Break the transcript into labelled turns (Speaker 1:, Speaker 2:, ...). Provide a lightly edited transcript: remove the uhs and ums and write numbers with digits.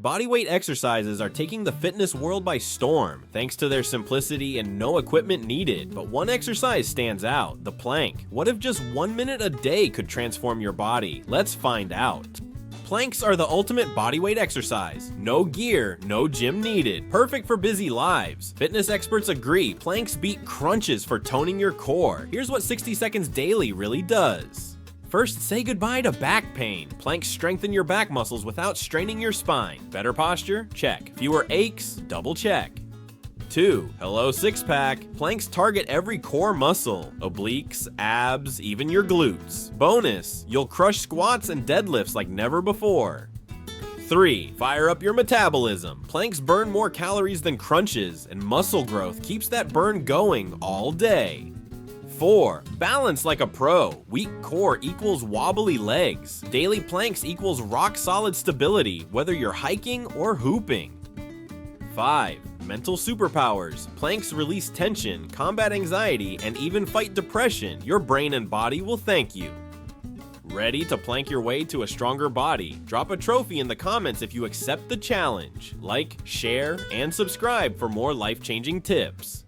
Speaker 1: Bodyweight exercises are taking the fitness world by storm, thanks to their simplicity and no equipment needed. But one exercise stands out, the plank. What if just 1 minute a day could transform your body? Let's find out. Planks are the ultimate bodyweight exercise. No gear, no gym needed. Perfect for busy lives. Fitness experts agree, planks beat crunches for toning your core. Here's what 60 seconds daily really does. First, say goodbye to back pain. Planks strengthen your back muscles without straining your spine. Better posture? Check. Fewer aches? Double check. 2. Hello six-pack. Planks target every core muscle. Obliques, abs, even your glutes. Bonus, you'll crush squats and deadlifts like never before. 3. Fire up your metabolism. Planks burn more calories than crunches, and muscle growth keeps that burn going all day. 4. Balance like a pro. Weak core equals wobbly legs. Daily planks equals rock solid stability, whether you're hiking or hooping. 5. Mental superpowers. Planks release tension, combat anxiety, and even fight depression. Your brain and body will thank you. Ready to plank your way to a stronger body? Drop a trophy in the comments if you accept the challenge. Like, share, and subscribe for more life-changing tips.